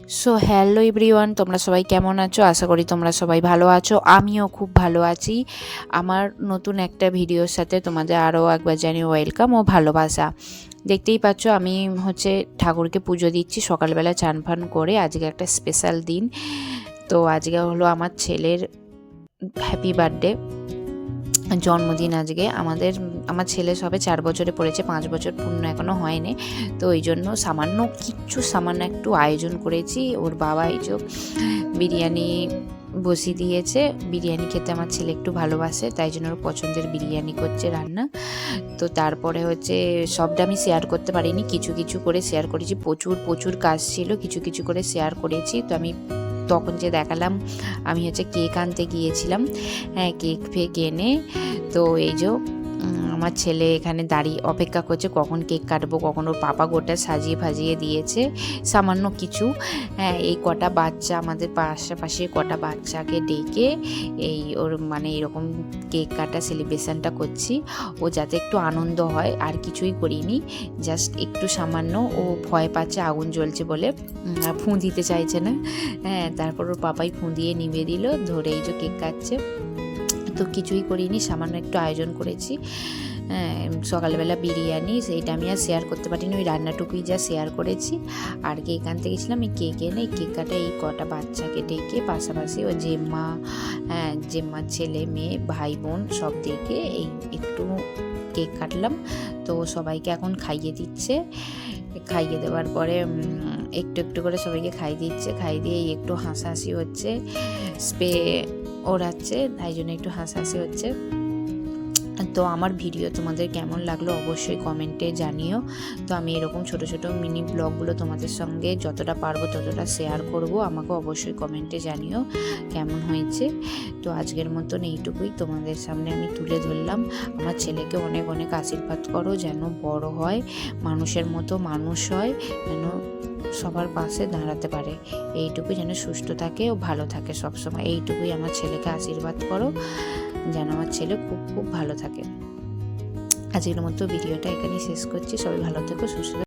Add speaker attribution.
Speaker 1: So hello everyone, তোমরা সবাই কেমন আছো? আশা করি তোমরা সবাই ভালো আছো। আমিও খুব ভালো আছি। আমার নতুন একটা ভিডিওর সাথে তোমাদের আরও একবার জানিয়ে ওয়েলকাম ও ভালোবাসা। দেখতেই পাচ্ছ আমি ঠাকুরকে পুজো দিচ্ছি সকালবেলা চান ফান করে। আজকে একটা স্পেশাল দিন। তো আজকে হলো আমার ছেলের হ্যাপি বার্থডে, জন্মদিন আজকে। আমার ছেলে সবে 4 বছরে পড়েছে, 5 বছর পূর্ণ এখনও হয়নি। তো এই জন্য সামান্য একটু আয়োজন করেছি। ওর বাবা এই যে বিরিয়ানি বসিয়ে দিয়েছে। বিরিয়ানি খেতে আমার ছেলে একটু ভালোবাসে, তাই জন্য ওর পছন্দের বিরিয়ানি করছে রান্না। তো তারপরে সবটা আমি শেয়ার করতে পারিনি, কিছু কিছু করে শেয়ার করেছি। প্রচুর কাজ ছিল, কিছু কিছু করে শেয়ার করেছি। তো আমি তখন যে দেখালাম, আমি কেক আনতে গিয়েছিলাম। হ্যাঁ, কেক ফেক এনে তো এই যে আমার ছেলে এখানে দাঁড়িয়ে অপেক্ষা করছে কখন কেক কাটবো, কখন ওর পাপা গোটা সাজিয়ে ফাজিয়ে দিয়েছে সামান্য কিছু। হ্যাঁ, এই কটা বাচ্চা, আমাদের পাশাপাশি কটা বাচ্চাকে ডেকে ওর এরকম কেক কাটা সেলিব্রেশনটা করছি। ও যাতে একটু আনন্দ হয়, আর কিছুই করিনি। জাস্ট একটু সামান্য ও ভয় পাচ্ছে, আগুন জ্বলছে বলে ফুঁ দিতে চাইছে না। হ্যাঁ, তারপর ওর পাপাই ফুঁ দিয়ে নিভিয়ে দিল, ধরে এই যে কেক কাটছে। তো কিছুই করিনি, সামান্য একটু আয়োজন করেছি। সকালবেলা বিরিয়ানি, সেইটা আমি আর শেয়ার করতে পারিনি, ওই রান্নাটুকুই যা শেয়ার করেছি। আর কেক আনতে গেছিলাম, এই কেক এনে কেক কাটা এই কটা বাচ্চাকে ডেকে, পাশাপাশি ও জেম্মার ছেলে মেয়ে ভাই বোন সব ডেকে এই একটু কেক কাটলাম। তো সবাইকে এখন খাইয়ে দিচ্ছে। খাইয়ে দেওয়ার পরে একটু একটু করে সবাইকে খাইয়ে দিচ্ছে। খাইয়ে দিয়ে একটু হাসাহাসি হচ্ছে, স্প্রে ওড়াচ্ছে, তাই জন্য একটু হাসাহাসি হচ্ছে। তো আমার ভিডিও তোমাদের কেমন লাগলো অবশ্যই কমেন্টে জানিও। তো আমি এরকম ছোট ছোট মিনি ব্লগগুলো তোমাদের সঙ্গে যতটা পারবো ততটা শেয়ার করব। আমাকে অবশ্যই কমেন্টে জানিও কেমন হয়েছে। তো আজকের মতন এইটুকুই তোমাদের সামনে আমি তুলে ধরলাম। আমার ছেলেকে অনেক অনেক আশীর্বাদ করো, যেন বড় হয়, মানুষের মতো মানুষ হয়, যেন সবার পাশে দাঁড়াতে পারে। এইটুকুই, যেন সুস্থ থাকে ও ভালো থাকে সবসময়। এইটুকুই আমার ছেলেকে আশীর্বাদ করো, যেন আমার ছেলে খুব খুব ভালো থাকে। আজকের মতো ভিডিওটা এখানেই শেষ করছি। সবাই ভালো থেকো, সুস্থ থেকো।